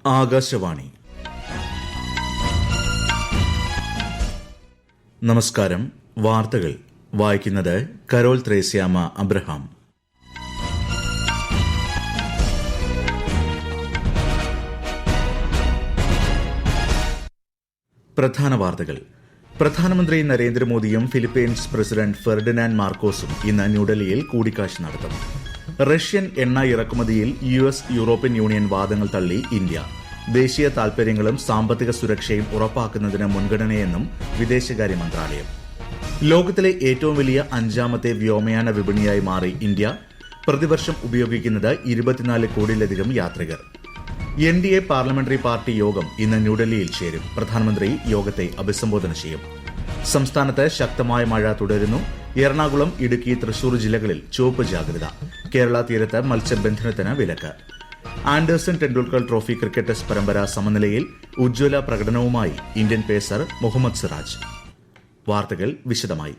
ആകാശവാണി. നമസ്കാരം. വാർത്തകൾ വായിക്കുന്നത് കരോൾ ത്രേസ്യാമ അബ്രഹാം. പ്രധാന വാർത്തകൾ. പ്രധാനമന്ത്രി നരേന്ദ്രമോദിയും ഫിലിപ്പീൻസ് പ്രസിഡന്റ് ഫെർഡിനാൻഡ് മാർക്കോസും ഇന്ന് ന്യൂഡൽഹിയിൽ കൂടിക്കാഴ്ച നടത്തും. റഷ്യൻ എണ്ണ ഇറക്കുമതിയിൽ യുഎസ് യൂറോപ്യൻ യൂണിയൻ വാദങ്ങൾ തള്ളി ഇന്ത്യ. ദേശീയ താൽപര്യങ്ങളും സാമ്പത്തിക സുരക്ഷയും ഉറപ്പാക്കുന്നതിന് മുൻഗണനയെന്നും വിദേശകാര്യ മന്ത്രാലയം. ലോകത്തിലെ ഏറ്റവും വലിയ 5ാമത്തെ വ്യോമയാന വിപണിയായി മാറി ഇന്ത്യ. പ്രതിവർഷം ഉപയോഗിക്കുന്നത് 24 കോടിയിലധികം യാത്രികർ. എൻഡിഎ പാർലമെന്ററി പാർട്ടി യോഗം ഇന്ന് ന്യൂഡൽഹിയിൽ ചേരും. പ്രധാനമന്ത്രി യോഗത്തെ അഭിസംബോധന ചെയ്യും. സംസ്ഥാനത്ത് ശക്തമായ മഴ തുടരുന്നു. എറണാകുളം, ഇടുക്കി, തൃശൂർ ജില്ലകളിൽ ചുവപ്പ് ജാഗ്രത. കേരള തീരത്ത് മത്സ്യബന്ധനത്തിന് വിലക്ക്. Anderson Tendulkar trophy cricket test പരമ്പര സമനിലയിൽ. ഉജ്ജ്വല പ്രകടനവുമായി ഇന്ത്യൻ പേസർ മുഹമ്മദ് സിറാജ്. വാർത്തകൾ വിശദമായി.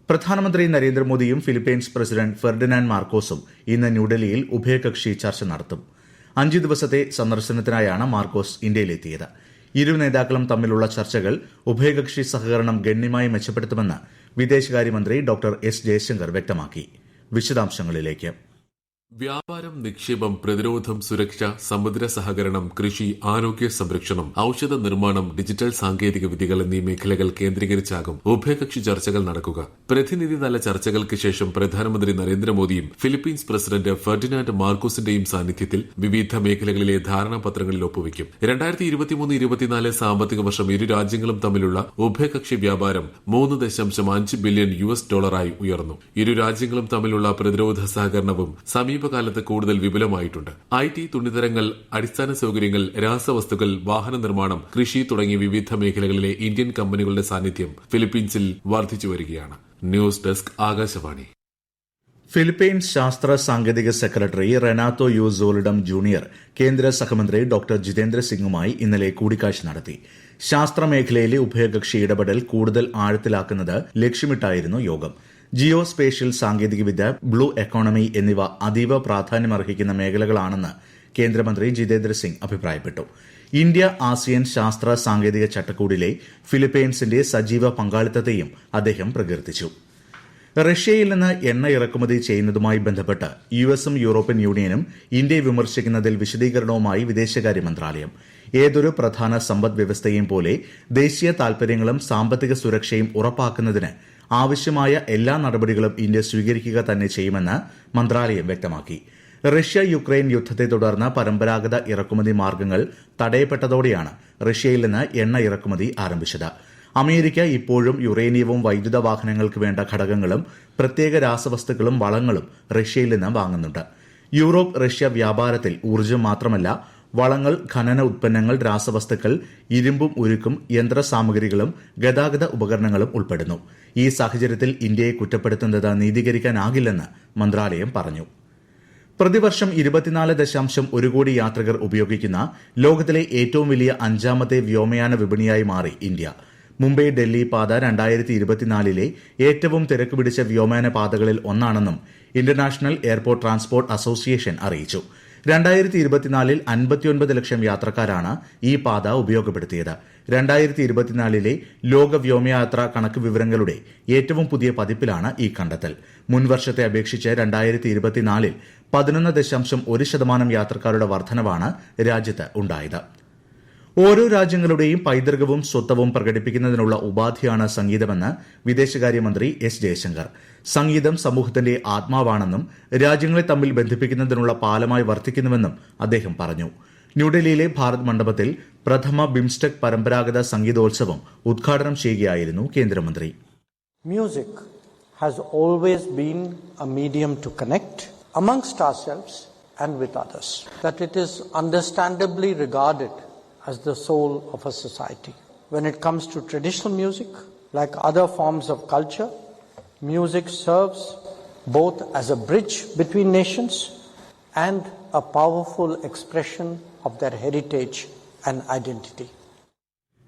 പ്രധാനമന്ത്രി നരേന്ദ്രമോദിയും ഫിലിപ്പീൻസ് പ്രസിഡന്റ് ഫെർഡിനാൻഡ് മാർക്കോസും ഇന്ന് ന്യൂഡൽഹിയിൽ ഉഭയകക്ഷി ചർച്ച നടത്തും. 5 ദിവസത്തെ സന്ദർശനത്തിനായാണ് മാർക്കോസ് ഇന്ത്യയിലെത്തിയത്. ഇരു നേതാക്കളും തമ്മിലുള്ള ചർച്ചകൾ ഉഭയകക്ഷി സഹകരണം ഗണ്യമായി മെച്ചപ്പെടുത്തുമെന്ന് വിദേശകാര്യമന്ത്രി ഡോക്ടർ എസ് ജയശങ്കർ വ്യക്തമാക്കി. വിശദാംശങ്ങളിലേക്ക്. വ്യാപാരം, നിക്ഷേപം, പ്രതിരോധം, സുരക്ഷ, സമുദ്ര സഹകരണം, കൃഷി, ആരോഗ്യ സംരക്ഷണം, ഔഷധ നിർമ്മാണം, ഡിജിറ്റൽ സാങ്കേതിക വിദ്യകൾ എന്നീ മേഖലകൾ കേന്ദ്രീകരിച്ചാകും ഉഭയകക്ഷി ചർച്ചകൾ നടക്കുക. പ്രതിനിധിതല ചർച്ചകൾക്ക് ശേഷം പ്രധാനമന്ത്രി നരേന്ദ്രമോദിയും ഫിലിപ്പീൻസ് പ്രസിഡന്റ് ഫെർഡിനാൻഡ് മാർക്കോസിന്റെയും സാന്നിധ്യത്തിൽ വിവിധ മേഖലകളിലെ ധാരണാപത്രങ്ങളിൽ ഒപ്പുവയ്ക്കും. 2023-24 സാമ്പത്തിക വർഷം ഇരു രാജ്യങ്ങളും തമ്മിലുള്ള ഉഭയകക്ഷി വ്യാപാരം $3.5 ബില്യൺ ഉയർന്നു. ഇരു രാജ്യങ്ങളും തമ്മിലുള്ള പ്രതിരോധ സഹകരണവും സമീപകാലത്ത് കൂടുതൽ വിപുലമായിട്ടുണ്ട്. IT, തുണിത്തരങ്ങൾ, അടിസ്ഥാന സൌകര്യങ്ങൾ, രാസവസ്തുക്കൾ, വാഹന നിർമ്മാണം, കൃഷി തുടങ്ങിയ വിവിധ മേഖലകളിലെ ഇന്ത്യൻ കമ്പനികളുടെ സാന്നിധ്യം ഫിലിപ്പീൻസിൽ വർദ്ധിച്ചു വരികയാണ്. News desk, Akashvani. ഫിലിപ്പീൻസ് ശാസ്ത്ര സാങ്കേതിക സെക്രട്ടറി റെനാത്തോ യു സോളിഡം ജൂനിയർ കേന്ദ്ര സഹമന്ത്രി ഡോക്ടർ ജിതേന്ദ്ര സിംഗുമായി ഇന്നലെ കൂടിക്കാഴ്ച നടത്തി. ശാസ്ത്രമേഖലയിലെ ഉഭയകക്ഷി ഇടപെടൽ കൂടുതൽ ആഴത്തിലാക്കുന്നത് ലക്ഷ്യമിട്ടായിരുന്നു യോഗം. ജിയോ സ്പേഷ്യൽ സാങ്കേതികവിദ്യ, ബ്ലൂ എക്കോണമി എന്നിവ അതീവ പ്രാധാന്യമർഹിക്കുന്ന മേഖലകളാണെന്ന് കേന്ദ്രമന്ത്രി ജിതേന്ദ്ര സിംഗ് അഭിപ്രായപ്പെട്ടു. ഇന്ത്യ ആസിയൻ ശാസ്ത്ര സാങ്കേതിക ചട്ടക്കൂടിലെ ഫിലിപ്പീൻസിന്റെ സജീവ പങ്കാളിത്തത്തെയും അദ്ദേഹം പ്രകീർത്തിച്ചു. റഷ്യയിൽ നിന്ന് എണ്ണ ഇറക്കുമതി ചെയ്യുന്നതുമായി ബന്ധപ്പെട്ട് യുഎസും യൂറോപ്യൻ യൂണിയനും ഇന്ത്യയെ വിമർശിക്കുന്നതിൽ വിശദീകരണവുമായി വിദേശകാര്യ മന്ത്രാലയം. ഏതൊരു പ്രധാന സമ്പദ് വ്യവസ്ഥയെയും പോലെ ദേശീയ താൽപര്യങ്ങളും സാമ്പത്തിക സുരക്ഷയും ഉറപ്പാക്കുന്നതിന് ആവശ്യമായ എല്ലാ നടപടികളും ഇന്ത്യ സ്വീകരിക്കുക തന്നെ ചെയ്യുമെന്ന് മന്ത്രാലയം വ്യക്തമാക്കി. റഷ്യ യുക്രൈൻ യുദ്ധത്തെ തുടർന്ന് പരമ്പരാഗത ഇറക്കുമതി മാർഗ്ഗങ്ങൾ തടയപ്പെട്ടതോടെയാണ് റഷ്യയിൽ നിന്ന് എണ്ണ ഇറക്കുമതി ആരംഭിച്ചത്. അമേരിക്ക ഇപ്പോഴും യുറേനിയവും വൈദ്യുത വാഹനങ്ങൾക്ക് വേണ്ട ഘടകങ്ങളും പ്രത്യേക രാസവസ്തുക്കളും വളങ്ങളും റഷ്യയിൽ നിന്ന് വാങ്ങുന്നുണ്ട്. യൂറോപ്പ് റഷ്യ വ്യാപാരത്തിൽ ഊർജ്ജം മാത്രമല്ല, വളങ്ങൾ, ഖനന ഉത്പന്നങ്ങൾ, രാസവസ്തുക്കൾ, ഇരുമ്പും ഉരുക്കും, യന്ത്രസാമഗ്രികളും ഗതാഗത ഉപകരണങ്ങളും ഉൾപ്പെടുന്നു. ഈ സാഹചര്യത്തിൽ ഇന്ത്യയെ കുറ്റപ്പെടുത്തുന്നത് നീതീകരിക്കാനാകില്ലെന്ന് മന്ത്രാലയം പറഞ്ഞു. പ്രതിവർഷം 24.1 കോടി യാത്രികർ ഉപയോഗിക്കുന്ന ലോകത്തിലെ ഏറ്റവും വലിയ 5ാമത്തെ വ്യോമയാന വിപണിയായി മാറി ഇന്ത്യ. മുംബൈ ഡൽഹി പാത 2024 ഏറ്റവും തിരക്ക് പിടിച്ച വ്യോമയാന പാതകളിൽ ഒന്നാണെന്നും ഇന്റർനാഷണൽ എയർപോർട്ട് ട്രാൻസ്പോർട്ട് അസോസിയേഷൻ അറിയിച്ചു. 2024 59 ലക്ഷം യാത്രക്കാരാണ് ഈ പാത ഉപയോഗപ്പെടുത്തിയത്. 2024 ലോക വ്യോമയാത്ര കണക്ക് വിവരങ്ങളുടെ ഏറ്റവും പുതിയ പതിപ്പിലാണ് ഈ കണ്ടെത്തൽ. മുൻവർഷത്തെ അപേക്ഷിച്ച് 2024 11.1% യാത്രക്കാരുടെ വർധനവാണ് രാജ്യത്ത് ഉണ്ടായത്. ഓരോ രാജ്യങ്ങളുടെയും പൈതൃകവും സ്വത്വവും പ്രകടിപ്പിക്കുന്നതിനുള്ള ഉപാധിയാണ് സംഗീതമെന്ന് വിദേശകാര്യമന്ത്രി എസ് ജയശങ്കർ. സംഗീതം സമൂഹത്തിന്റെ ആത്മാവാണെന്നും രാജ്യങ്ങളെ തമ്മിൽ ബന്ധിപ്പിക്കുന്നതിനുള്ള പാലമായി വർത്തിക്കുന്നുവെന്നും അദ്ദേഹം പറഞ്ഞു. ന്യൂഡൽഹിയിലെ ഭാരത് മണ്ഡപത്തിൽ പ്രഥമ ബിംസ്റ്റെക് പരമ്പരാഗത സംഗീതോത്സവം ഉദ്ഘാടനം ചെയ്യുകയായിരുന്നു കേന്ദ്രമന്ത്രി. Music has always been a medium to connect amongst ourselves and with others. That it is understandably regarded as the soul of a society. When it comes to traditional music, like other forms of culture, music serves both as a bridge between nations and a powerful expression of their heritage and identity.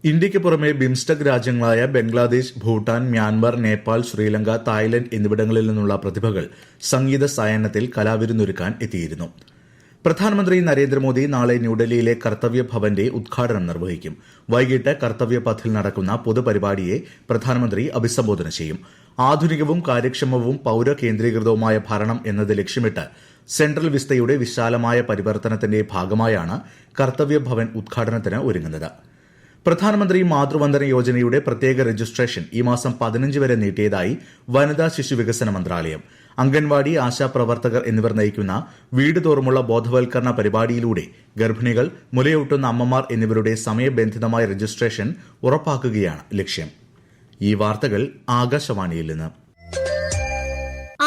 ഇന്ത്യയ്ക്ക് പുറമെ BIMSTEC രാജ്യങ്ങളായ Bangladesh, Bhutan, Myanmar, Nepal, Sri Lanka, Thailand എന്നിവിടങ്ങളിൽ നിന്നുള്ള പ്രതിഭകൾ സംഗീത സായാഹ്നത്തിൽ കലാവിരുന്നൊരുക്കാൻ എത്തിയിരുന്നു. പ്രധാനമന്ത്രി നരേന്ദ്രമോദി നാളെ ന്യൂഡൽഹിയിലെ കർത്തവ്യ ഭവന്റെ ഉദ്ഘാടനം നിർവഹിക്കും. വൈകിട്ട് കർത്തവ്യ പഥിൽ നടക്കുന്ന പൊതുപരിപാടിയെ പ്രധാനമന്ത്രി അഭിസംബോധന ചെയ്യും. ആധുനികവും കാര്യക്ഷമവും പൌരകേന്ദ്രീകൃതവുമായ ഭരണം എന്നത് ലക്ഷ്യമിട്ട് സെൻട്രൽ വിസ്തയുടെ വിശാലമായ പരിവർത്തനത്തിന്റെ ഭാഗമായാണ് കർത്തവ്യ ഭവൻ ഉദ്ഘാടനത്തിന് ഒരുങ്ങുന്നത്. പ്രധാനമന്ത്രി മാതൃവന്ദന യോജനയുടെ പ്രത്യേക രജിസ്ട്രേഷൻ ഈ മാസം 15 വരെ നീട്ടിയതായി വനിതാ ശിശു വികസന മന്ത്രാലയം. അംഗൻവാടി, ആശാപ്രവർത്തകർ എന്നിവർ നയിക്കുന്ന വീട് തോറുമുള്ള ബോധവൽക്കരണ പരിപാടിയിലൂടെ ഗർഭിണികൾ, മുലയൂട്ടുന്ന അമ്മമാർ എന്നിവരുടെ സമയബന്ധിതമായ രജിസ്ട്രേഷൻ ഉറപ്പാക്കുകയാണ് ലക്ഷ്യം. ഈ വാർത്തകൾ ആകാശവാണിയിൽ നിന്ന്.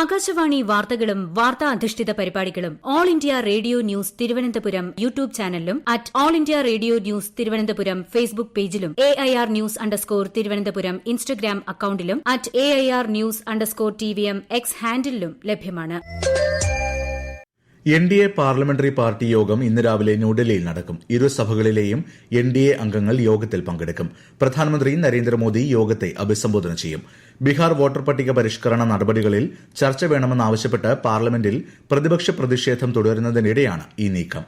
ആകാശവാണി വാർത്തകളും വാർത്താ അധിഷ്ഠിത പരിപാടികളും all India radio news Thiruvananthapuram YouTube ചാനലിലും @all India radio news Thiruvananthapuram Facebook പേജിലും AIR ന്യൂസ് _ ഇൻസ്റ്റഗ്രാം അക്കൌണ്ടിലും @AIR ന്യൂസ് _ TVM X ഹാൻഡിലും ലഭ്യമാണ്. NDA പാർലമെന്ററി പാർട്ടി യോഗം ഇന്ന് രാവിലെ ന്യൂഡൽഹിയിൽ നടക്കും. ഇരു സഭകളിലെയും NDA അംഗങ്ങൾ യോഗത്തിൽ പങ്കെടുക്കും. പ്രധാനമന്ത്രി നരേന്ദ്രമോദി യോഗത്തെ അഭിസംബോധന ചെയ്യും. ബീഹാർ വോട്ടർ പട്ടിക പരിഷ്കരണ നടപടികളിൽ ചർച്ച വേണമെന്നാവശ്യപ്പെട്ട് പാർലമെന്റിൽ പ്രതിപക്ഷ പ്രതിഷേധം തുടരുന്നതിനിടെയാണ് ഈ നീക്കം.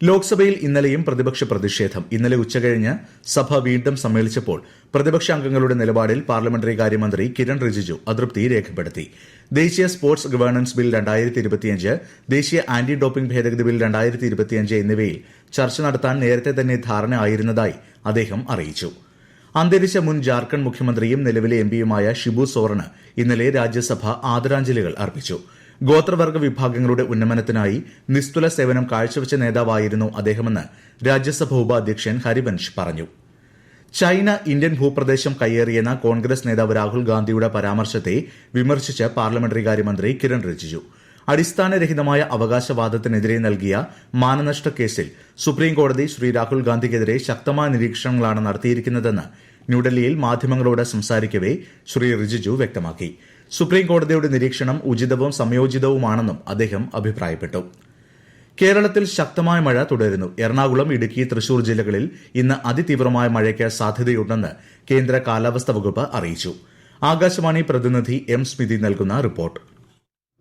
ലോക്സഭയിൽ ഇന്നലെയും പ്രതിപക്ഷ പ്രതിഷേധം. ഇന്നലെ ഉച്ചകഴിഞ്ഞ് സഭ വീണ്ടും സമ്മേളിച്ചപ്പോൾ പ്രതിപക്ഷ അംഗങ്ങളുടെ നിലപാടിൽ പാർലമെന്ററി കാര്യമന്ത്രി കിരൺ റിജിജു അതൃപ്തി രേഖപ്പെടുത്തി. ദേശീയ സ്പോർട്സ് ഗവേണൻസ് ബിൽ 2025, ദേശീയ ആന്റി ഡോപ്പിംഗ് ഭേദഗതി ബിൽ 2025 എന്നിവയിൽ ചർച്ച നടത്താൻ നേരത്തെ തന്നെ ധാരണ ആയിരുന്നതായി അദ്ദേഹം അറിയിച്ചു. അന്തരിച്ച മുൻ ജാർഖണ്ഡ് മുഖ്യമന്ത്രിയും നിലവിലെ എംപിയുമായ ഷിബു സോറന് ഇന്നലെ രാജ്യസഭ ആദരാഞ്ജലികൾ അർപ്പിച്ചു. ഗോത്രവർഗ വിഭാഗങ്ങളുടെ ഉന്നമനത്തിനായി നിസ്തുല സേവനം കാഴ്ചവെച്ച നേതാവായിരുന്നു അദ്ദേഹമെന്ന് രാജ്യസഭ ഉപാധ്യക്ഷൻ ഹരിവൻഷ് പറഞ്ഞു. ചൈന ഇന്ത്യൻ ഭൂപ്രദേശം കയ്യേറിയെന്ന കോൺഗ്രസ് നേതാവ് രാഹുൽ ഗാന്ധിയുടെ പരാമർശത്തെ വിമർശിച്ച് പാർലമെന്ററി കാര്യമന്ത്രി കിരൺ റിജിജു. അടിസ്ഥാനരഹിതമായ അവകാശവാദത്തിനെതിരെ നൽകിയ മാനനഷ്ട കേസിൽ സുപ്രീംകോടതി ശ്രീ രാഹുൽ ഗാന്ധിക്കെതിരെ ശക്തമായ നിരീക്ഷണങ്ങളാണ് നടത്തിയിരിക്കുന്നതെന്ന് ന്യൂഡൽഹിയിൽ മാധ്യമങ്ങളോട് സംസാരിക്കവെ ശ്രീ റിജിജു വ്യക്തമാക്കി. സുപ്രീംകോടതിയുടെ നിരീക്ഷണം ഉചിതവും സംയോജിതവുമാണെന്നും അദ്ദേഹം അഭിപ്രായപ്പെട്ടു. കേരളത്തിൽ ശക്തമായ മഴ തുടരുന്നു. എറണാകുളം, ഇടുക്കി, തൃശൂർ ജില്ലകളിൽ ഇന്ന് അതിതീവ്രമായ മഴയ്ക്ക് സാധ്യതയുണ്ടെന്ന് കേന്ദ്ര കാലാവസ്ഥാ വകുപ്പ് അറിയിച്ചു. ആകാശവാണി പ്രതിനിധി M. സ്മിതി നൽകുന്ന റിപ്പോർട്ട്.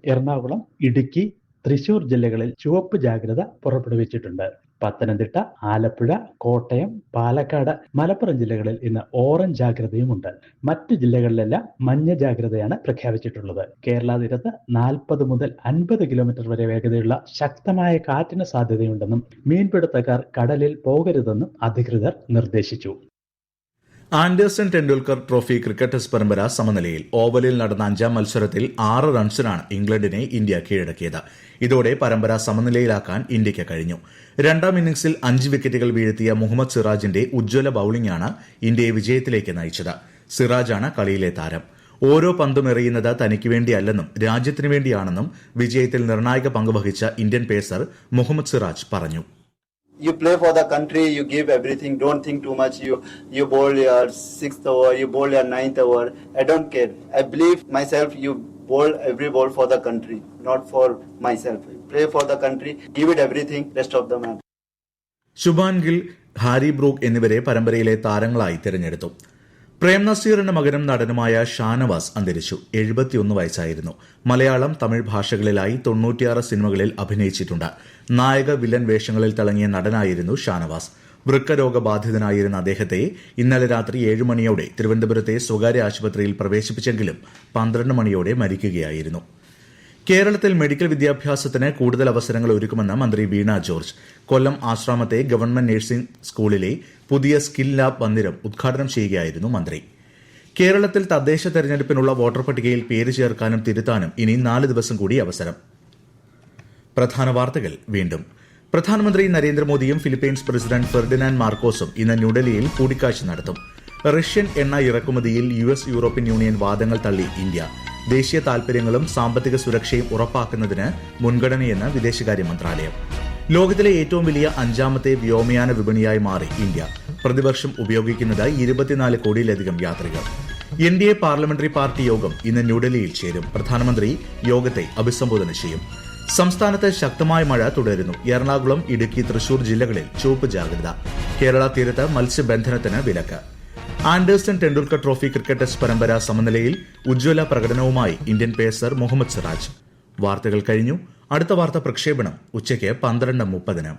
എറണാകുളം, ഇടുക്കി, തൃശൂർ ജില്ലകളിൽ ചുവപ്പ് ജാഗ്രത പുറപ്പെടുവിച്ചിട്ടുണ്ട്. പത്തനംതിട്ട, ആലപ്പുഴ, കോട്ടയം, പാലക്കാട്, മലപ്പുറം ജില്ലകളിൽ ഇന്ന് ഓറഞ്ച് ജാഗ്രതയുമുണ്ട്. മറ്റ് ജില്ലകളിലെല്ലാം മഞ്ഞ ജാഗ്രതയാണ് പ്രഖ്യാപിച്ചിട്ടുള്ളത്. കേരള തീരത്ത് 40 മുതൽ 50 കിലോമീറ്റർ വരെ വേഗതയുള്ള ശക്തമായ കാറ്റിന് സാധ്യതയുണ്ടെന്നും മീൻപിടുത്തക്കാർ കടലിൽ പോകരുതെന്നും അധികൃതർ നിർദ്ദേശിച്ചു. Anderson Tendulkar trophy cricket test പരമ്പര സമനിലയിൽ. ഓവലിൽ നടന്ന 5ാം മത്സരത്തിൽ 6 റൺസിനാണ് ഇംഗ്ലണ്ടിനെ ഇന്ത്യ കീഴടക്കിയത്. ഇതോടെ പരമ്പര സമനിലയിലാക്കാൻ ഇന്ത്യയ്ക്ക് കഴിഞ്ഞു. 2ാം ഇന്നിംഗ്സിൽ 5 വിക്കറ്റുകൾ വീഴ്ത്തിയ മുഹമ്മദ് സിറാജിന്റെ ഉജ്ജ്വല ബൌളിംഗാണ് ഇന്ത്യയെ വിജയത്തിലേക്ക് നയിച്ചത്. സിറാജാണ് കളിയിലെ താരം. ഓരോ പന്തും എറിയുന്നത് തനിക്ക് വേണ്ടിയല്ലെന്നും രാജ്യത്തിനു വേണ്ടിയാണെന്നും വിജയത്തിൽ നിർണായക പങ്കുവഹിച്ച ഇന്ത്യൻ പേസർ മുഹമ്മദ് സിറാജ് പറഞ്ഞു. You play for the country, you give everything, don't think too much. You bowl your 6th over, you bowl your 9th over. I don't care. I believe myself, you bowl every ball for the country, not for myself. Play for the country, give it everything, rest of the match. ശുഭാൻ Gill, Harry brook എന്നിവരെ പരമ്പരയിലെ താരങ്ങളായി തിരഞ്ഞെടുത്തു. പ്രേം നസീറിന്റെ മകനും നടനുമായ ഷാനവാസ് അന്തരിച്ചു. 71 വയസ്സായിരുന്നു. മലയാളം, തമിഴ് ഭാഷകളിലായി 96 സിനിമകളിൽ അഭിനയിച്ചിട്ടുണ്ട്. നായക, വില്ലൻ വേഷങ്ങളിൽ തിളങ്ങിയ നടനായിരുന്നു ഷാനവാസ്. വൃക്കരോഗബാധിതനായിരുന്ന അദ്ദേഹത്തെ ഇന്നലെ രാത്രി 7 മണിയോടെ തിരുവനന്തപുരത്തെ സ്വകാര്യ ആശുപത്രിയിൽ പ്രവേശിപ്പിച്ചെങ്കിലും 12 മണിയോടെ മരിക്കുകയായിരുന്നു. കേരളത്തിൽ മെഡിക്കൽ വിദ്യാഭ്യാസത്തിന് കൂടുതൽ അവസരങ്ങൾ ഒരുക്കുമെന്ന് മന്ത്രി വീണ ജോർജ്. കൊല്ലം ആശ്രാമത്തെ ഗവൺമെന്റ് നഴ്സിംഗ് സ്കൂളിലെ പുതിയ സ്കിൽ ലാബ് മന്ദിരം ഉദ്ഘാടനം ചെയ്യുകയായിരുന്നു മന്ത്രി. കേരളത്തിൽ തദ്ദേശ തെരഞ്ഞെടുപ്പിനുള്ള വോട്ടർ പട്ടികയിൽ പേര് ചേർക്കാനും തിരുത്താനും ഇനി 4 ദിവസം കൂടി അവസരം. പ്രധാന വാർത്തകൾ വീണ്ടും. പ്രധാനമന്ത്രി നരേന്ദ്രമോദിയും ഫിലിപ്പൈൻസ് പ്രസിഡന്റ് ഫെർഡിനാൻഡ് മാർക്കോസും ഇന്ന് ന്യൂഡൽഹിയിൽ കൂടിക്കാഴ്ച നടത്തും. റഷ്യൻ എണ്ണ ഇറക്കുമതിയിൽ US, യൂറോപ്യൻ യൂണിയൻ വാദങ്ങൾ തള്ളി ഇന്ത്യ. ദേശീയ താൽപര്യങ്ങളും സാമ്പത്തിക സുരക്ഷയും ഉറപ്പാക്കുന്നതിന് മുൻഗണനയെന്ന് വിദേശകാര്യ മന്ത്രാലയം. ലോകത്തിലെ ഏറ്റവും വലിയ 5ാമത്തെ വ്യോമയാന വിപണിയായി മാറി ഇന്ത്യ. പ്രതിവർഷം ഉപയോഗിക്കുന്നത് 24 കോടിയിലധികം യാത്രികർ. NDA പാർലമെന്ററി പാർട്ടി യോഗം ഇന്ന് ന്യൂഡൽഹിയിൽ ചേരും. പ്രധാനമന്ത്രി യോഗത്തെ അഭിസംബോധന ചെയ്യും. സംസ്ഥാനത്ത് ശക്തമായ മഴ തുടരുന്നു. എറണാകുളം, ഇടുക്കി, തൃശൂർ ജില്ലകളിൽ ചുവപ്പ് ജാഗ്രത. കേരള തീരത്ത് മത്സ്യബന്ധനത്തിന് വിലക്ക്. Anderson Tendulkar trophy cricket test പരമ്പര സമനിലയിൽ. ഉജ്ജ്വല പ്രകടനവുമായി ഇന്ത്യൻ പേസർ മുഹമ്മദ് സിറാജ്. വാർത്തകൾ കഴിഞ്ഞു. അടുത്ത വാർത്താ പ്രക്ഷേപണം ഉച്ചയ്ക്ക് 12:30.